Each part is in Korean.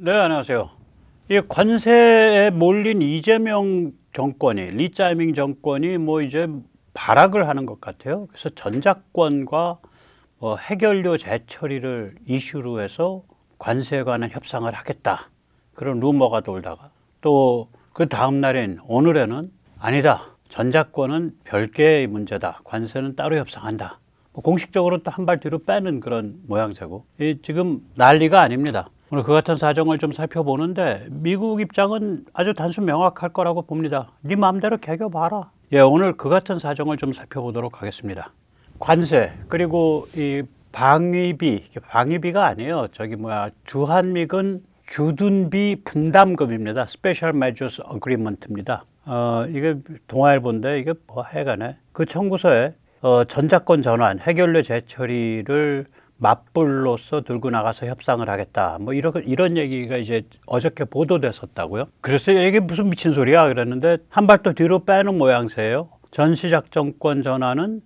네, 안녕하세요. 이 관세에 몰린 이재명 정권이, 리짜이밍 정권이 뭐 이제 발악을 하는 것 같아요. 그래서 전작권과 해결료 재처리를 이슈로 해서 관세에 관한 협상을 하겠다. 그런 루머가 돌다가 또 그 다음 날인 오늘에는 아니다. 전작권은 별개의 문제다. 관세는 따로 협상한다. 공식적으로 또 한 발 뒤로 빼는 그런 모양새고 지금 난리가 아닙니다. 오늘 그 같은 사정을 좀 살펴보는데 미국 입장은 아주 단순 명확할 거라고 봅니다. 네 마음대로 개겨봐라. 예, 오늘 그 같은 사정을 좀 살펴보도록 하겠습니다. 관세 그리고 이 방위비가 아니에요. 주한미군 주둔비 분담금입니다. Special Measures Agreement입니다. 이게 동아일보인데 이게 뭐 하여간에 그 청구서에 전작권 전환, 해결료 재처리를 맞불로서 들고 나가서 협상을 하겠다. 뭐 이런 얘기가 이제 어저께 보도됐었다고요. 그래서 이게 무슨 미친 소리야 그랬는데 한 발 또 뒤로 빼는 모양새예요. 전시작전권 전환은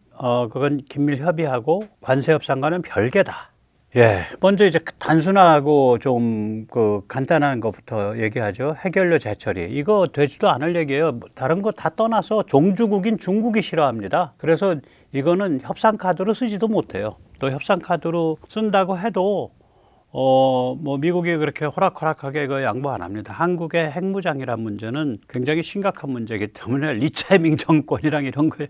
그건 긴밀 협의하고 관세 협상과는 별개다. 예, 먼저 이제 단순하고 좀 간단한 것부터 얘기하죠. 해결료 재처리. 이거 되지도 않을 얘기예요. 다른 거 다 떠나서 종주국인 중국이 싫어합니다. 그래서 이거는 협상 카드로 쓰지도 못해요. 또 협상 카드로 쓴다고 해도 뭐 미국이 그렇게 호락호락하게 이거 양보 안 합니다. 한국의 핵무장이란 문제는 굉장히 심각한 문제이기 때문에 리짜이밍 정권이랑 이런 거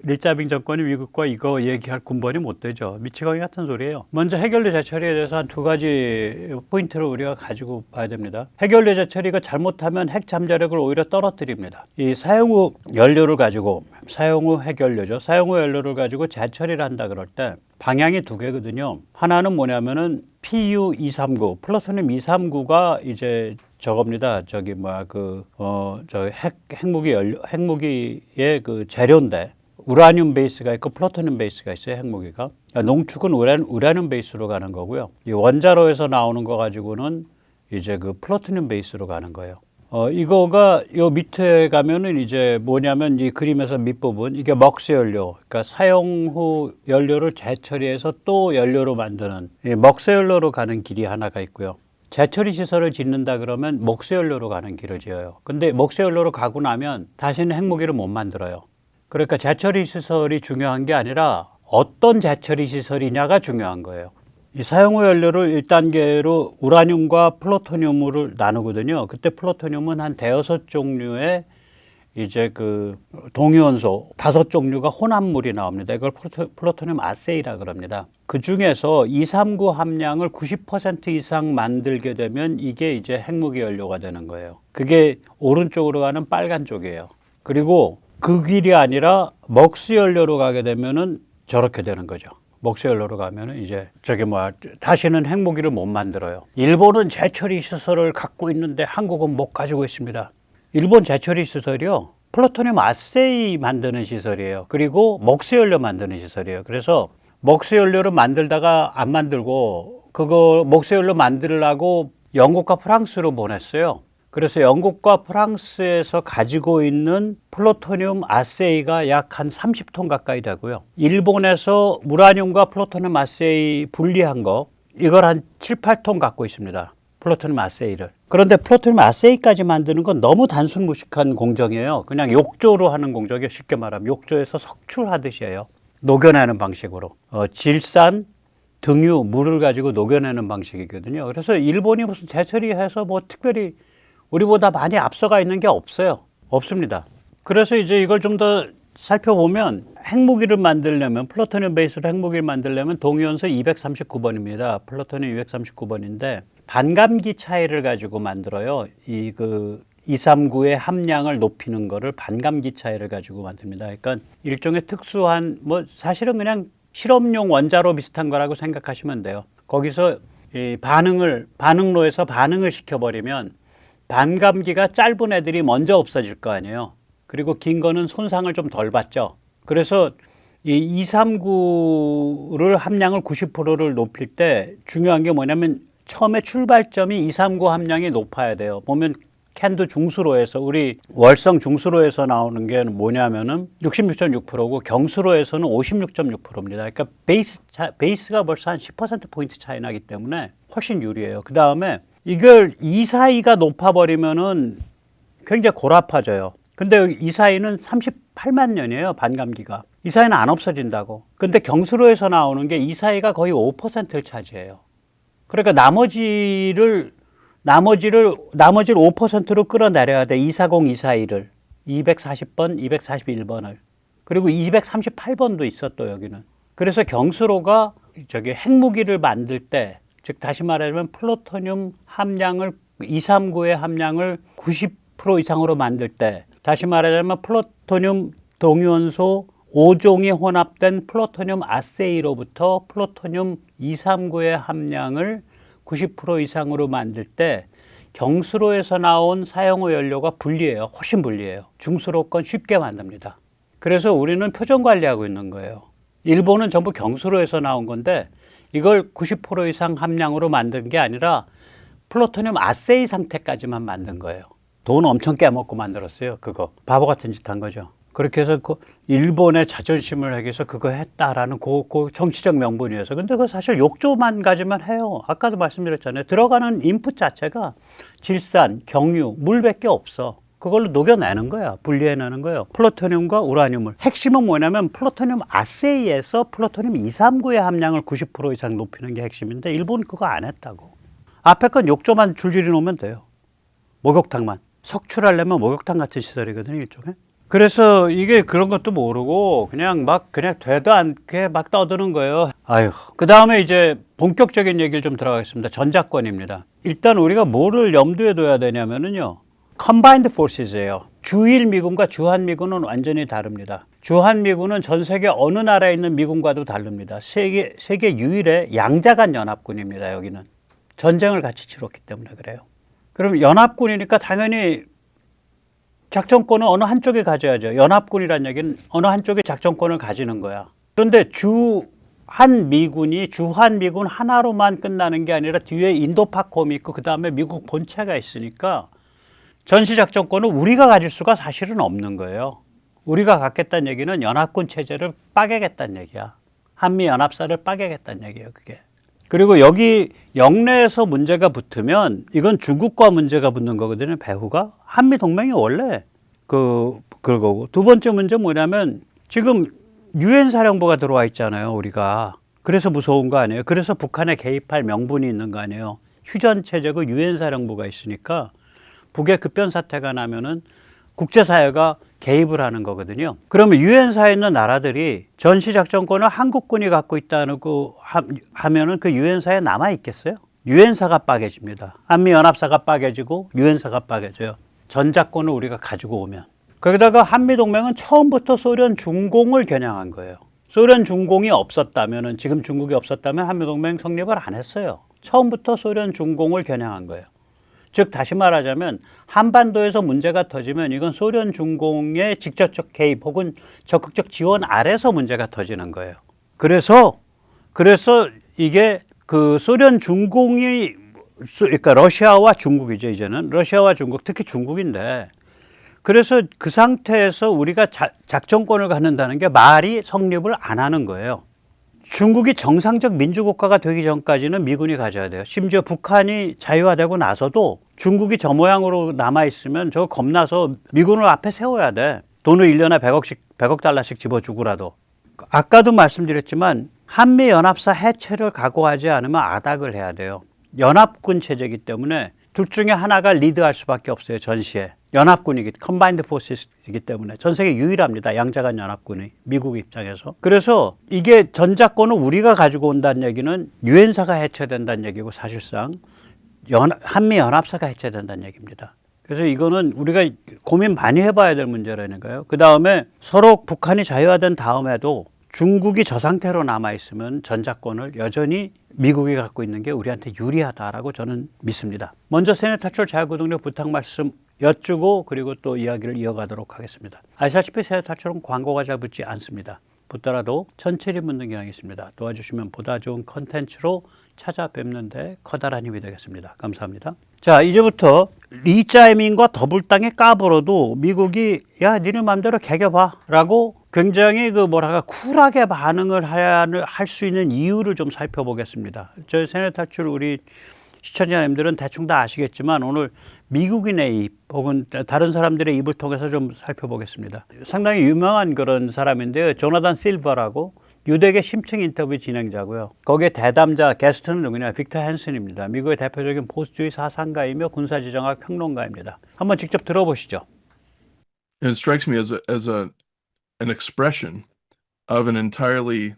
리짜이밍 정권이 미국과 이거 얘기할 군번이 못 되죠. 미치광이 같은 소리예요. 먼저 해결료 재처리에 대해서 한 두 가지 포인트를 우리가 가지고 봐야 됩니다. 해결료 재처리가 잘못하면 핵 잠재력을 오히려 떨어뜨립니다. 이 사용 후 연료를 가지고 사용 후 해결료죠. 사용 후 연료를 가지고 재처리를 한다 그럴 때 방향이 두 개거든요. 하나는 뭐냐면은 PU239, 플루토늄 239가 이제 저겁니다. 핵무기의 그 재료인데 우라늄 베이스가 있고 플루토늄 베이스가 있어요. 핵무기가. 농축은 우라늄 베이스로 가는 거고요. 이 원자로에서 나오는 거 가지고는 이제 그 플루토늄 베이스로 가는 거예요. 이거가 요 밑에 가면은 이제 뭐냐면 이 그림에서 밑부분 이게 먹스 연료, 그러니까 사용 후 연료를 재처리해서 또 연료로 만드는 이 먹스 연료로 가는 길이 하나가 있고요. 재처리 시설을 짓는다 그러면 먹스 연료로 가는 길을 지어요. 근데 먹스 연료로 가고 나면 다시는 핵무기를 못 만들어요. 그러니까 재처리 시설이 중요한 게 아니라 어떤 재처리 시설이냐가 중요한 거예요. 이 사용 후 연료를 1단계로 우라늄과 플루토늄을 나누거든요. 그때 플루토늄은 한 대여섯 종류의 이제 그 동위원소 5종류가 혼합물이 나옵니다. 이걸 플루토늄 아세이라 그럽니다. 그 중에서 239 함량을 90% 이상 만들게 되면 이게 이제 핵무기 연료가 되는 거예요. 그게 오른쪽으로 가는 빨간 쪽이에요. 그리고 그 길이 아니라 먹스 연료로 가게 되면은 저렇게 되는 거죠. 먹스 연료로 가면은 이제 다시는 핵무기를 못 만들어요. 일본은 재처리 시설을 갖고 있는데 한국은 못 가지고 있습니다. 일본 재처리 시설이요. 플루토늄 아세이 만드는 시설이에요. 그리고 먹스 연료 만드는 시설이에요. 그래서 먹스 연료를 만들다가 안 만들고 그거 먹스 연료 만들려고 영국과 프랑스로 보냈어요. 그래서 영국과 프랑스에서 가지고 있는 플루토늄 아세이가 약 한 30톤 가까이 되고요. 일본에서 우라늄과 플루토늄 아세이 분리한 거 이걸 한 7, 8톤 갖고 있습니다. 플루토늄 아세이를. 그런데 플루토늄 아세이까지 만드는 건 너무 단순 무식한 공정이에요. 그냥 욕조로 하는 공정이에요. 쉽게 말하면 욕조에서 석출하듯이 해요. 녹여내는 방식으로. 질산, 등유, 물을 가지고 녹여내는 방식이거든요. 그래서 일본이 무슨 재처리해서 뭐 특별히 우리보다 많이 앞서가 있는 게 없어요. 없습니다. 그래서 이제 이걸 좀 더 살펴보면 핵무기를 만들려면 플루토늄 베이스로 핵무기를 만들려면 동위원소 239번입니다. 플루토늄 239번인데 반감기 차이를 가지고 만들어요. 239의 함량을 높이는 거를 반감기 차이를 가지고 만듭니다. 그러니까 일종의 특수한 사실은 그냥 실험용 원자로 비슷한 거라고 생각하시면 돼요. 거기서 이 반응로에서 반응을 시켜버리면 반감기가 짧은 애들이 먼저 없어질 거 아니에요. 그리고 긴 거는 손상을 좀 덜 받죠. 그래서 이 239를 함량을 90%를 높일 때 중요한 게 뭐냐면 처음에 출발점이 239 함량이 높아야 돼요. 보면 캔도 중수로에서 우리 월성 중수로에서 나오는 게 뭐냐면은 66.6%고 경수로에서는 56.6%입니다. 그러니까 베이스가 벌써 한 10%포인트 차이 나기 때문에 훨씬 유리해요. 그 다음에 이걸 이 사이가 높아버리면은 굉장히 골아파져요. 근데 이 사이는 38만 년이에요, 반감기가. 이 사이는 안 없어진다고. 근데 경수로에서 나오는 게 이 사이가 거의 5%를 차지해요. 그러니까 나머지를 5%로 끌어내려야 돼. 240, 242를. 240번, 241번을. 그리고 238번도 있어, 또 여기는. 그래서 경수로가 저기 핵무기를 만들 때, 즉 다시 말하면 플루토늄 함량을 239의 함량을 90% 이상으로 만들 때, 다시 말하자면 플루토늄 동위원소 5종이 혼합된 플루토늄 아세이로부터 플루토늄 239의 함량을 90% 이상으로 만들 때 경수로에서 나온 사용호 연료가 불리해요. 훨씬 불리해요. 중수로 건 쉽게 만듭니다. 그래서 우리는 표준 관리하고 있는 거예요. 일본은 전부 경수로에서 나온 건데 이걸 90% 이상 함량으로 만든 게 아니라 플루토늄 아세이 상태까지만 만든 거예요. 돈 엄청 깨먹고 만들었어요. 그거 바보 같은 짓 한 거죠. 그렇게 해서 그 일본의 자존심을 하기 위해서 그거 했다라는 그 정치적 명분이어서. 근데 그거 사실 욕조만 가지면 해요. 아까도 말씀드렸잖아요. 들어가는 인풋 자체가 질산, 경유, 물밖에 없어. 그걸로 녹여내는 거야. 분리해내는 거예요. 플루토늄과 우라늄을. 핵심은 뭐냐면 플루토늄 아세이에서 플루토늄 239의 함량을 90% 이상 높이는 게 핵심인데 일본은 그거 안 했다고. 앞에 건 욕조만 줄줄이 놓으면 돼요. 목욕탕만. 석출하려면 목욕탕 같은 시설이거든요, 일종의. 그래서 이게 그런 것도 모르고 그냥 되도 않게 막 떠드는 거예요. 아유. 그 다음에 이제 본격적인 얘기를 좀 들어가겠습니다. 전작권입니다. 일단 우리가 뭐를 염두에 둬야 되냐면은요. Combined Forces예요. 주일 미군과 주한 미군은 완전히 다릅니다. 주한 미군은 전 세계 어느 나라에 있는 미군과도 다릅니다. 세계 유일의 양자간 연합군입니다. 여기는. 전쟁을 같이 치렀기 때문에 그래요. 그럼 연합군이니까 당연히 작전권은 어느 한쪽에 가져야죠. 연합군이란 얘기는 어느 한쪽에 작전권을 가지는 거야. 그런데 주한 미군 하나로만 끝나는 게 아니라 뒤에 인도파콤이 있고 그 다음에 미국 본체가 있으니까 전시작전권은 우리가 가질 수가 사실은 없는 거예요. 우리가 갖겠다는 얘기는 연합군 체제를 빠개겠다는 얘기야. 한미연합사를 빠개겠다는 얘기예요, 그게. 그리고 여기 영내에서 문제가 붙으면 이건 중국과 문제가 붙는 거거든요, 배후가. 한미동맹이 원래 그거고. 두 번째 문제 뭐냐면 지금 유엔 사령부가 들어와 있잖아요, 우리가. 그래서 무서운 거 아니에요? 그래서 북한에 개입할 명분이 있는 거 아니에요? 휴전 체제고 유엔 사령부가 있으니까 북의 급변 사태가 나면은 국제사회가 개입을 하는 거거든요. 그러면 유엔사에 있는 나라들이 전시작전권을 한국군이 갖고 있다는 거 하면은 그 유엔사에 남아 있겠어요? 유엔사가 빠개집니다. 한미연합사가 빠개지고 유엔사가 빠개져요. 전작권을 우리가 가지고 오면. 거기다가 한미동맹은 처음부터 소련 중공을 겨냥한 거예요. 소련 중공이 없었다면은, 지금 중국이 없었다면 한미동맹 성립을 안 했어요. 처음부터 소련 중공을 겨냥한 거예요. 즉 다시 말하자면 한반도에서 문제가 터지면 이건 소련 중공의 직접적 개입 혹은 적극적 지원 아래서 문제가 터지는 거예요. 그래서 이게 그 소련 중공이, 그러니까 러시아와 중국이죠. 이제는 러시아와 중국, 특히 중국인데, 그래서 그 상태에서 우리가 작전권을 갖는다는 게 말이 성립을 안 하는 거예요. 중국이 정상적 민주국가가 되기 전까지는 미군이 가져야 돼요. 심지어 북한이 자유화되고 나서도 중국이 저 모양으로 남아있으면 저거 겁나서 미군을 앞에 세워야 돼. 돈을 1년에 100억 달러씩 집어주고라도. 아까도 말씀드렸지만 한미연합사 해체를 각오하지 않으면 아닥을 해야 돼요. 연합군 체제이기 때문에 둘 중에 하나가 리드할 수밖에 없어요. 전시에. Combined Forces이기 때문에 전 세계 유일합니다. 양자간 연합군이 미국 입장에서. 그래서 이게 전작권을 우리가 가지고 온다는 얘기는 유엔사가 해체된다는 얘기고 사실상 한미연합사가 해체된다는 얘기입니다. 그래서 이거는 우리가 고민 많이 해봐야 될 문제라는 거예요. 그 다음에 서로 북한이 자유화된 다음에도 중국이 저 상태로 남아있으면 전작권을 여전히 미국이 갖고 있는 게 우리한테 유리하다라고 저는 믿습니다. 먼저 세뇌 탈출 자유구동력 부탁 말씀 여쭈고 그리고 또 이야기를 이어가도록 하겠습니다. 아시다시피 세뇌 탈출은 광고가 잘 붙지 않습니다. 붙더라도 천천히 붙는 경향이 있습니다. 도와주시면 보다 좋은 컨텐츠로 찾아뵙는데 커다란 힘이 되겠습니다. 감사합니다. 자, 이제부터 리짜이밍과 더블당의 까불어도 미국이 야 니네 맘대로 개겨봐 라고 굉장히 쿨하게 반응을 할 수 있는 이유를 좀 살펴보겠습니다. 저희 세뇌 탈출 우리 시청자님들은 대충 다 아시겠지만 오늘 미국인의 입 혹은 다른 사람들의 입을 통해서 좀 살펴보겠습니다. 상당히 유명한 그런 사람인데요. 조나단 실버라고 유대계 심층 인터뷰 진행자고요. 거기에 대담자 게스트는 누구냐? 빅터 헨슨입니다. 미국의 대표적인 보수주의 사상가이며 군사지정학 평론가입니다. 한번 직접 들어보시죠. It strikes me as an expression of an entirely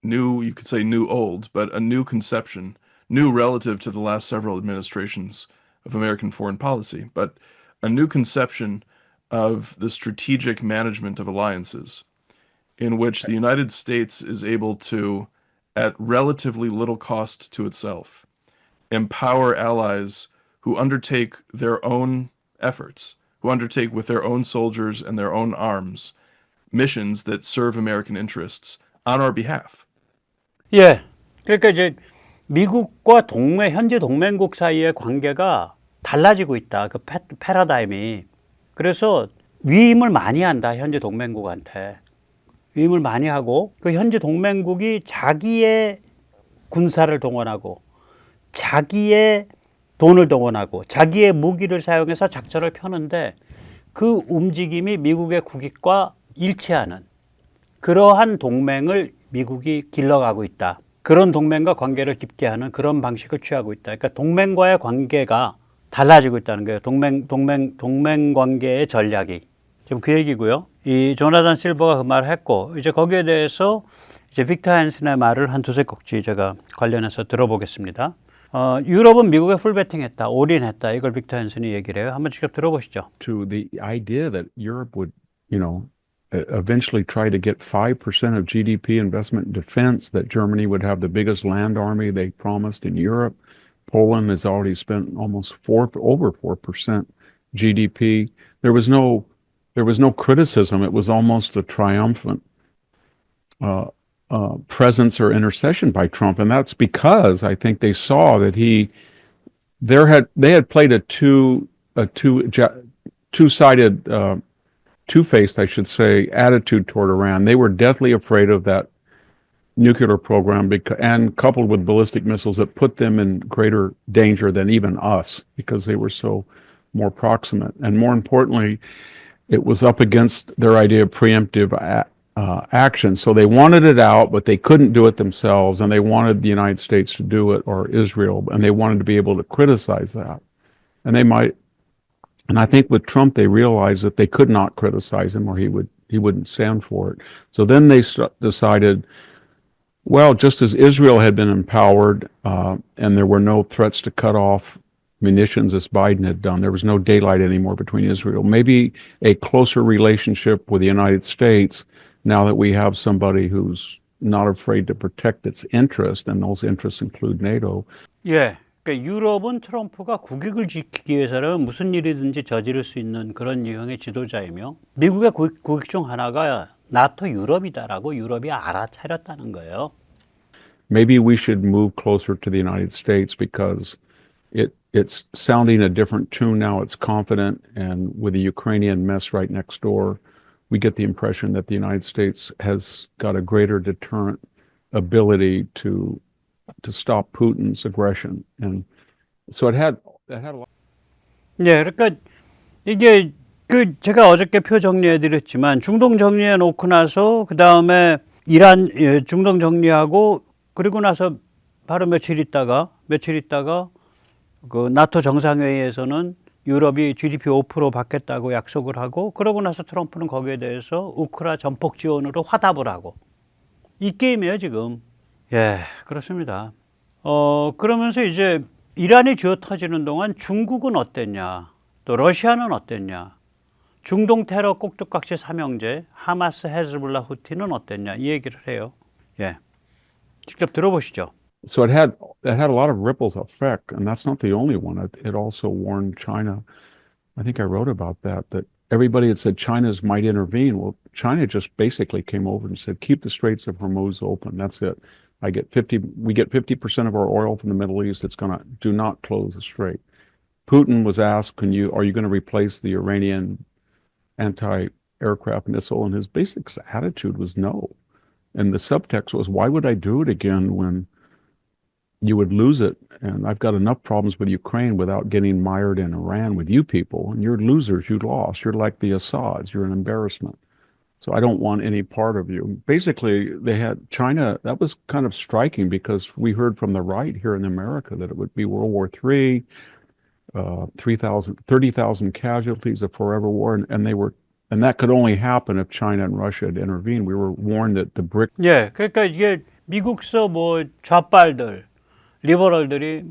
new, you could say new old, but a new conception, new relative to the last several administrations of American foreign policy, but a new conception of the strategic management of alliances, in which the United States is able to, at relatively little cost to itself, empower allies who undertake their own efforts, who undertake with their own soldiers and their own arms missions that serve American interests on our behalf. 예. 그러니까 이제 미국과 현재 동맹국 사이의 관계가 달라지고 있다. 그 패러다임이. 그래서 위임을 많이 한다. 현재 동맹국한테. 위임을 많이 하고 그 현재 동맹국이 자기의 군사를 동원하고 자기의 돈을 동원하고 자기의 무기를 사용해서 작전을 펴는데 그 움직임이 미국의 국익과 일치하는 그러한 동맹을 미국이 길러가고 있다. 그런 동맹과 관계를 깊게 하는 그런 방식을 취하고 있다. 그러니까 동맹과의 관계가 달라지고 있다는 거예요. 동맹 관계의 전략이. 지금 그 얘기고요. 이 조나단 실버가 그 말을 했고 이제 거기에 대해서 이제 빅터 헨슨의 말을 한 두세 꼭지 제가 관련해서 들어보겠습니다. 유럽은 미국에 풀베팅했다, 올인했다. 이걸 빅터 헨슨이 얘기를 해요. 한번 직접 들어보시죠. To the idea that Europe would, eventually try to get 5% of GDP investment in defense, that Germany would have the biggest land army they promised in Europe. Poland has already spent almost over 4% GDP. There was no criticism. It was almost a triumphant presence or intercession by Trump, and that's because I think they saw that they had played a two-sided, two-faced, I should say, attitude toward Iran. They were deathly afraid of that nuclear program and coupled with ballistic missiles that put them in greater danger than even us because they were so more proximate. And more importantly, it was up against their idea of preemptive action. So they wanted it out, but they couldn't do it themselves, and they wanted the United States to do it or Israel, and they wanted to be able to criticize that. And I think with Trump, they realized that they could not criticize him or he wouldn't stand for it. So then they decided, well, just as Israel had been empowered and there were no threats to cut off munitions as Biden had done, there was no daylight anymore between Israel. Maybe a closer relationship with the United States now that we have somebody who's not afraid to protect its interest, and those interests include NATO. 예. 그러니까 유럽은 트럼프가 국익을 지키기 위해서는 무슨 일이든지 저지를 수 있는 그런 유형의 지도자이며 미국의 국익 중 하나가 나토 유럽이다라고 유럽이 알아차렸다는 거예요. Maybe we should move closer to the United States because it's sounding a different tune now. It's confident, and with the Ukrainian mess right next door, we get the impression that the United States has got a greater deterrent ability to stop Putin's aggression. And so it had a lot. 네, 그러니까 이게 제가 어저께 표 정리해 드렸지만 중동 정리해 놓고 나서 그다음에 이란 중동 정리하고 그리고 나서 바로 며칠 있다가 그 나토 정상회의에서는 유럽이 GDP 5% 받겠다고 약속을 하고 그러고 나서 트럼프는 거기에 대해서 우크라 전폭 지원으로 화답을 하고 이 게임이에요, 지금. 예, 그렇습니다. 그러면서 이제 이란이 쥐어 터지는 동안 중국은 어땠냐, 또 러시아는 어땠냐, 중동 테러 꼭두각시 삼형제, 하마스, 헤즈볼라, 후티는 어땠냐, 이 얘기를 해요. 예, 직접 들어보시죠. So it had a lot of ripples effect, and that's not the only one. It also warned China. I think I wrote about that everybody had said China's might intervene. Well, China just basically came over and said, keep the Straits of Hormuz open. That's it. We get 50% of our oil from the Middle East. Do not close the strait. Putin was asked, are you going to replace the Iranian anti-aircraft missile? And his basic attitude was no. And the subtext was, why would I do it again when you would lose it. And I've got enough problems with Ukraine without getting mired in Iran with you people. And you're losers. You lost. You're like the Assads. You're an embarrassment. So I don't want any part of you. Basically, they had China. That was kind of striking because we heard from the right here in America that it would be World War III, 30,000 casualties, a forever war. And that could only happen if China and Russia had intervened. We were warned that the BRIC 예, 그러니까 이게 미국서 뭐 좌빨들, 리버럴들이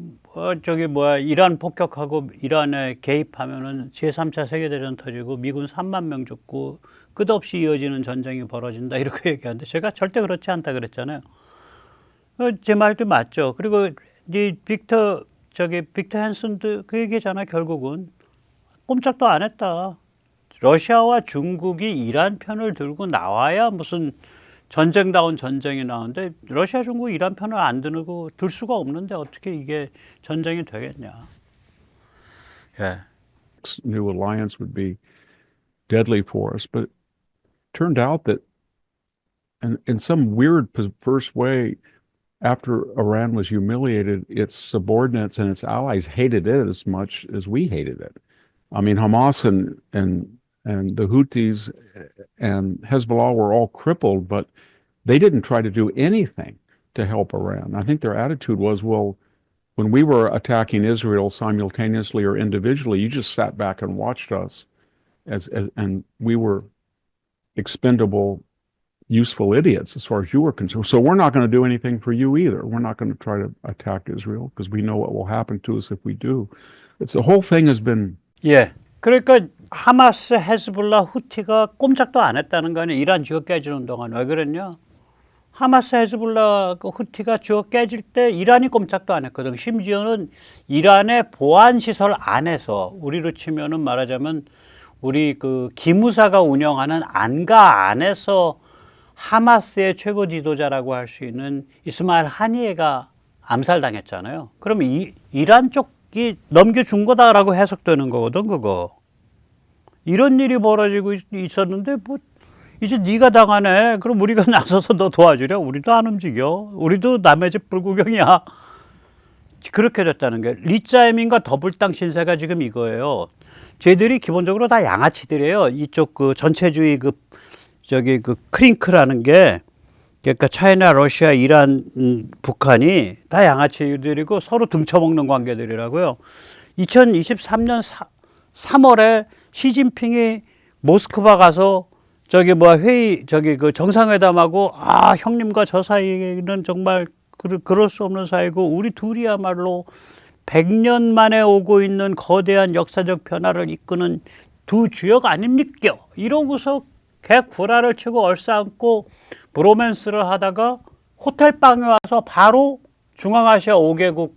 저기 뭐야 이란 폭격하고 이란에 개입하면은 제3차 세계대전 터지고 미군 3만 명 죽고 끝없이 이어지는 전쟁이 벌어진다 이렇게 얘기하는데 제가 절대 그렇지 않다 그랬잖아요. 제 말도 맞죠. 그리고 이 빅터 헨슨도 그 얘기잖아. 결국은 꼼짝도 안 했다. 러시아와 중국이 이란 편을 들고 나와야 무슨 전쟁다운 전쟁이 나오는데 러시아, 중국, 이란 편을 안 들고 들 수가 없는데 어떻게 이게 전쟁이 되겠냐. 예. new alliance would be deadly for us. But it turned out that in some weird perverse way, after Iran was humiliated, its subordinates and its allies hated it as much as we hated it. I mean, Hamas and the Houthis and Hezbollah were all crippled, but they didn't try to do anything to help Iran. I think their attitude was, well, when we were attacking Israel simultaneously or individually, you just sat back and watched us and we were expendable, useful idiots as far as you were concerned. So we're not going to do anything for you either. We're not going to try to attack Israel because we know what will happen to us if we do. The whole thing has been. 예. 그러니까 하마스, 헤즈볼라, 후티가 꼼짝도 안 했다는 거 아니에요. 이란 쥐어 깨지는 동안. 왜 그랬냐? 하마스, 헤즈볼라, 후티가 쥐어 깨질 때 이란이 꼼짝도 안 했거든. 심지어는 이란의 보안시설 안에서 우리로 치면은 말하자면 우리 그 기무사가 운영하는 안가 안에서 하마스의 최고 지도자라고 할 수 있는 이스마일 하니에가 암살당했잖아요. 그러면 이란 쪽이 넘겨준 거다라고 해석되는 거거든, 그거. 이런 일이 벌어지고 있었는데 뭐 이제 네가 당하네. 그럼 우리가 나서서 너 도와주려. 우리도 안 움직여. 우리도 남의 집 불구경이야. 그렇게 됐다는 게 리짜이민과 더블당 신세가 지금 이거예요. 쟤들이 기본적으로 다 양아치들이에요. 이쪽 그 전체주의 그 크링크라는 게 그러니까 차이나, 러시아, 이란, 북한이 다 양아치들이고 서로 등쳐먹는 관계들이라고요. 2023년 3월에 시진핑이 모스크바 가서 그 정상회담하고 형님과 저 사이는 정말 그럴 수 없는 사이고 우리 둘이야말로 100년 만에 오고 있는 거대한 역사적 변화를 이끄는 두 주역 아닙니까? 이러고서 개구라를 치고 얼싸안고 브로맨스를 하다가 호텔방에 와서 바로 중앙아시아 5개국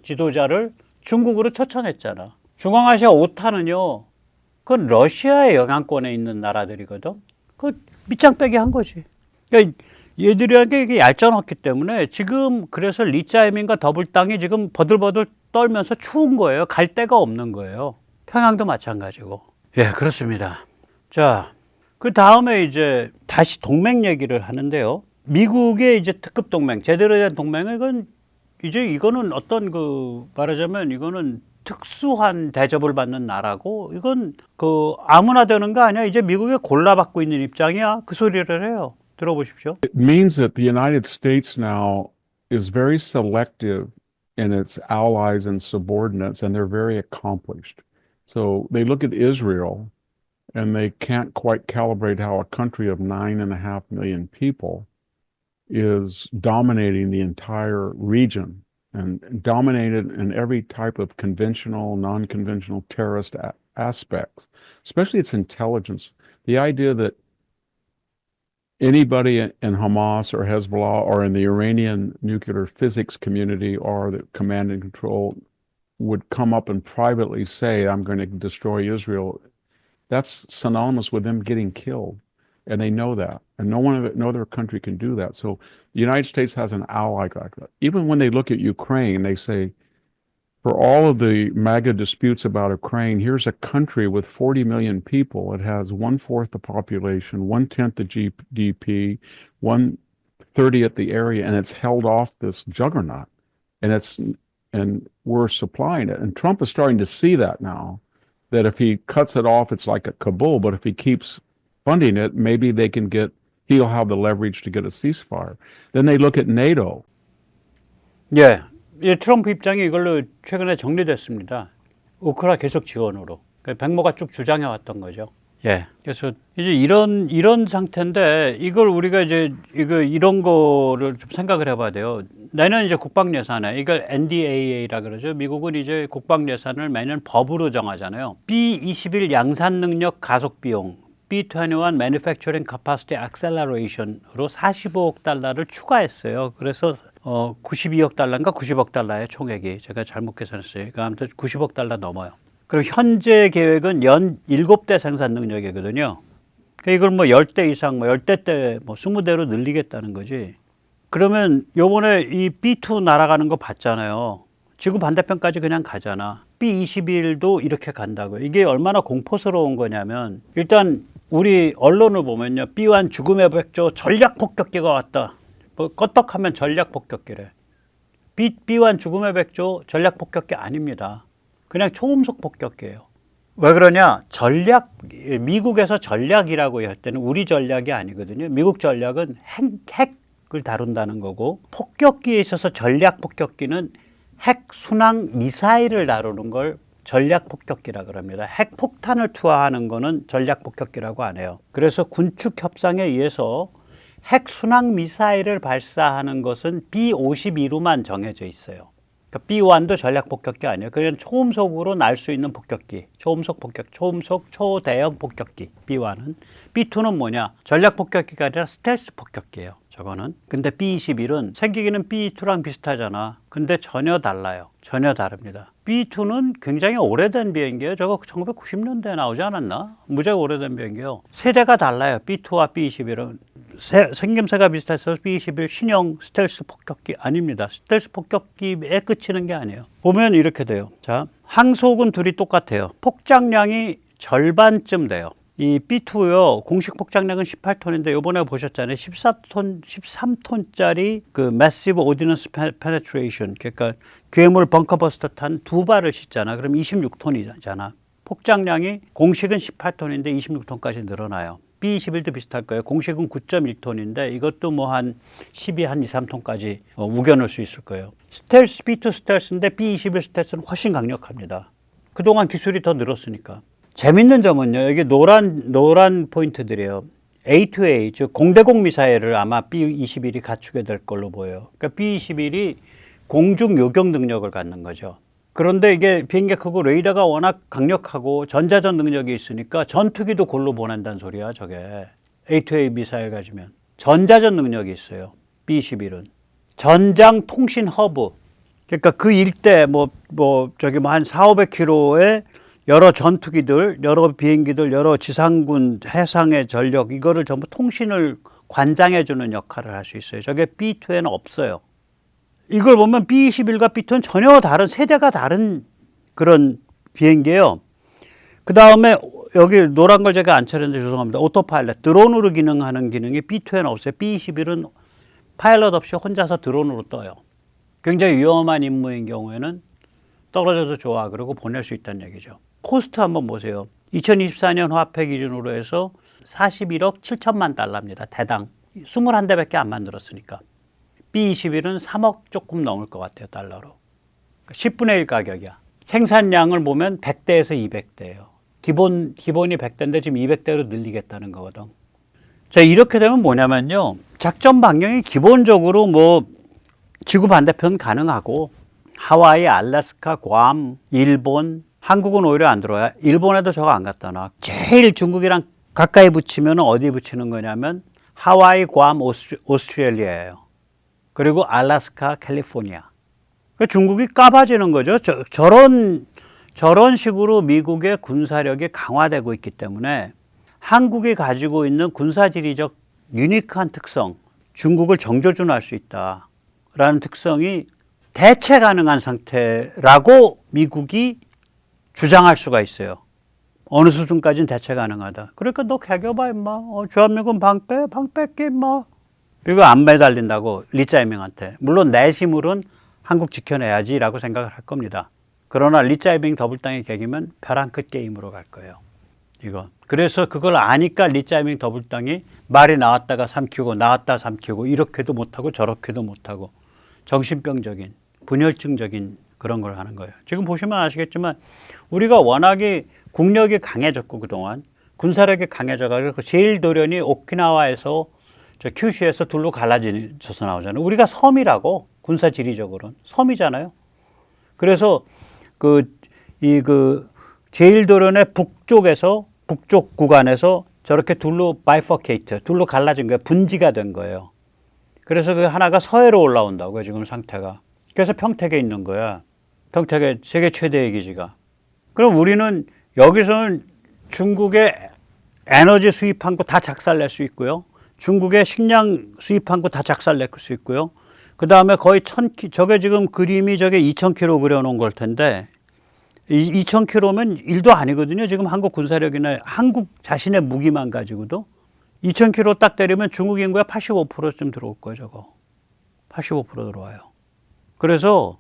지도자를 중국으로 초청했잖아. 중앙아시아 5타는요. 그건 러시아의 영향권에 있는 나라들이거든. 그 밑장 빼기 한 거지. 그러니까 얘들한테 이게 얄짤없기 때문에 지금 그래서 리짜이민과 더블당이 지금 버들버들 떨면서 추운 거예요. 갈 데가 없는 거예요. 평양도 마찬가지고. 예, 그렇습니다. 자, 그 다음에 이제 다시 동맹 얘기를 하는데요. 미국의 이제 특급 동맹, 제대로 된 동맹은 이거는 어떤 그 말하자면 이거는 특수한 대접을 받는 나라고 이건 그 아무나 되는 거 아니야. 이제 미국에 골라받고 있는 입장이야. 그 소리를 해요. 들어보십시오. It means that the United States now is very selective in its allies and subordinates, and they're very accomplished. So they look at Israel and they can't quite calibrate how a country of 9.5 million people is dominating the entire region and dominated in every type of conventional, non-conventional terrorist aspects, especially its intelligence. The idea that anybody in Hamas or Hezbollah or in the Iranian nuclear physics community or the command and control would come up and privately say, I'm going to destroy Israel, that's synonymous with them getting killed. And they know that. And no other country can do that. So the United States has an ally like that. Even when they look at Ukraine, they say, for all of the MAGA disputes about Ukraine, here's a country with 40 million people. It has 1/4 the population, 1/10 the GDP, 1/30th the area, and it's held off this juggernaut. and we're supplying it. And Trump is starting to see that now, that if he cuts it off, it's like a Kabul, but if he keeps funding it, maybe he'll have the leverage to get a ceasefire. Then they look at NATO. 예, 이 트럼프 입장이 이걸로 최근에 정리됐습니다. 우크라 계속 지원으로. 백모가 쭉 주장해 왔던 거죠. 예. 그래서 이제 이런 상태인데 이걸 우리가 이제 이런 거를 좀 생각을 해봐야 돼요. 내년 이제 국방 예산에 이걸 NDAA라 그러죠. 미국은 이제 국방 예산을 매년 법으로 정하잖아요. B-21 양산 능력 가속 비용, B-21 Manufacturing Capacity Acceleration으로 45억 달러를 추가했어요. 그래서 92억 달러인가 90억 달러의 총액이 제가 잘못 계산했어요. 그러니까 아무튼 90억 달러 넘어요. 그리고 현재 계획은 연 7대 생산 능력이거든요. 그러니까 이걸 뭐 10대 이상, 뭐 10대 때 뭐 20대로 늘리겠다는 거지. 그러면 요번에 이 B2 날아가는 거 봤잖아요. 지구 반대편까지 그냥 가잖아. B-21도 이렇게 간다고요. 이게 얼마나 공포스러운 거냐면 일단 우리 언론을 보면요. B1 죽음의 백조 전략 폭격기가 왔다. 뭐 껐떡하면 전략 폭격기래. B1 죽음의 백조 전략 폭격기 아닙니다. 그냥 초음속 폭격기예요. 왜 그러냐? 미국에서 전략이라고 할 때는 우리 전략이 아니거든요. 미국 전략은 핵을 다룬다는 거고, 폭격기에 있어서 전략 폭격기는 핵 순항 미사일을 다루는 걸 전략 폭격기라 그럽니다. 핵 폭탄을 투하하는 거는 전략 폭격기라고 안 해요. 그래서 군축 협상에 의해서 핵 순항 미사일을 발사하는 것은 B-52로만 정해져 있어요. 그러니까 B1도 전략 폭격기 아니에요. 그냥 초음속으로 날 수 있는 폭격기. 초음속 초대형 폭격기. B1은. B2는 뭐냐? 전략 폭격기가 아니라 스텔스 폭격기예요. 저거는. 근데 B-21은 생기기는 B2랑 비슷하잖아. 근데 전혀 달라요. 전혀 다릅니다. B2는 굉장히 오래된 비행기예요. 저거 1990년대에 나오지 않았나? 무지하게 오래된 비행기예요. 세대가 달라요. B2와 B-21은. 생김새가 비슷해서 B-21 신형 스텔스 폭격기 아닙니다. 스텔스 폭격기에 그치는 게 아니에요. 보면 이렇게 돼요. 자, 항속은 둘이 똑같아요. 폭장량이 절반쯤 돼요. 이 B2요, 공식 폭장량은 18톤인데 요번에 보셨잖아요. 13톤짜리 그 Massive Ordnance Penetration, 그러니까 괴물 벙커버스터 탄 2발을 싣잖아. 그럼 26톤이잖아. 폭장량이 공식은 18톤인데 26톤까지 늘어나요. B-21도 비슷할 거예요. 공식은 9.1톤인데 이것도 뭐 한 12, 한 2, 3톤까지 우겨넣을 수 있을 거예요. 스텔스, B2 스텔스인데 B-21 스텔스는 훨씬 강력합니다. 그동안 기술이 더 늘었으니까. 재밌는 점은요. 여기 노란 포인트들이에요. A2A, 즉 공대공 미사일을 아마 B-21이 갖추게 될 걸로 보여요. 그러니까 B-21이 공중 요격 능력을 갖는 거죠. 그런데 이게 비행기가 크고 레이더가 워낙 강력하고 전자전 능력이 있으니까 전투기도 골로 보낸다는 소리야, 저게. A2A 미사일 가지면. 전자전 능력이 있어요. B-21은. 전장 통신 허브. 그러니까 그 일대 한 400-500km의 여러 전투기들, 여러 비행기들, 여러 지상군, 해상의 전력, 이거를 전부 통신을 관장해주는 역할을 할 수 있어요. 저게 B2에는 없어요. 이걸 보면 B-21과 B2는 전혀 다른, 세대가 다른 그런 비행기예요. 그 다음에 여기 노란 걸 제가 안 쳤는데 죄송합니다. 오토파일럿, 드론으로 기능하는 기능이 B2에는 없어요. B-21은 파일럿 없이 혼자서 드론으로 떠요. 굉장히 위험한 임무인 경우에는 떨어져도 좋아. 그러고 보낼 수 있다는 얘기죠. 코스트 한번 보세요. 2024년 화폐 기준으로 해서 41억 7천만 달러입니다. 대당. 21대밖에 안 만들었으니까. B-21은 3억 조금 넘을 것 같아요. 달러로. 10분의 1 가격이야. 생산량을 보면 100대에서 200대예요. 기본이 100대인데 지금 200대로 늘리겠다는 거거든. 자, 이렇게 되면 뭐냐면요. 작전 방향이 기본적으로 뭐 지구 반대편 가능하고 하와이, 알래스카, 괌, 일본, 한국은 오히려 안 들어와요. 일본에도 저거 안 갖다 놔. 제일 중국이랑 가까이 붙이면 어디 붙이는 거냐면 하와이, 괌, 오스트레일리아예요. 그리고 알래스카, 캘리포니아. 중국이 까봐지는 거죠. 저런 식으로 미국의 군사력이 강화되고 있기 때문에 한국이 가지고 있는 군사지리적 유니크한 특성, 중국을 정조준할 수 있다라는 특성이 대체 가능한 상태라고 미국이 주장할 수가 있어요. 어느 수준까지는 대체 가능하다. 그러니까 너 개겨봐 임마. 주한미군 방 뺄게 임마. 이거 안 매달린다고 리짜이밍한테. 물론 내심으로는 한국 지켜내야지라고 생각을 할 겁니다. 그러나 리짜이밍 더블당의 계기면 벼랑 끝 게임으로 갈 거예요. 이거. 그래서 그걸 아니까 리짜이밍 더블당이 말이 나왔다가 삼키고 나왔다 삼키고 이렇게도 못하고 저렇게도 못하고 정신병적인 분열증적인 그런 걸 하는 거예요. 지금 보시면 아시겠지만 우리가 워낙에 국력이 강해졌고 그동안 군사력이 강해져가지고 제일도련이 오키나와에서 저 큐슈에서 둘로 갈라져서 나오잖아요. 우리가 섬이라고 군사 지리적으로는 섬이잖아요. 그래서 제일도련의 북쪽 구간에서 저렇게 둘로 바이퍼케이트, 둘로 갈라진 거예요. 분지가 된 거예요. 그래서 그 하나가 서해로 올라온다고요, 지금 상태가. 그래서 평택에 있는 거야. 평택의 세계 최대의 기지가. 그럼 우리는 여기서는 중국의 에너지 수입한 거 다 작살낼 수 있고요. 중국의 식량 수입한 거 다 작살낼 수 있고요. 그 다음에 거의 저게 지금 그림이 저게 2,000km 그려놓은 걸 텐데 2,000km면 1도 아니거든요. 지금 한국 군사력이나 한국 자신의 무기만 가지고도 2,000km 딱 때리면 중국 인구의 85%쯤 들어올 거예요. 저거 85% 들어와요. 그래서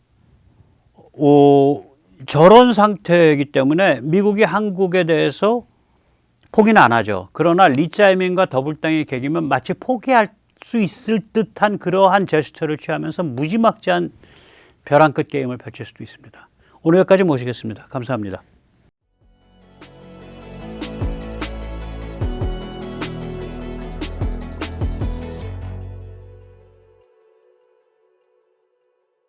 저런 상태이기 때문에 미국이 한국에 대해서 포기는 안 하죠. 그러나 리짜이밍과 더블당의 계기면 마치 포기할 수 있을 듯한 그러한 제스처를 취하면서 무지막지한 벼랑 끝 게임을 펼칠 수도 있습니다. 오늘 여기까지 모시겠습니다. 감사합니다.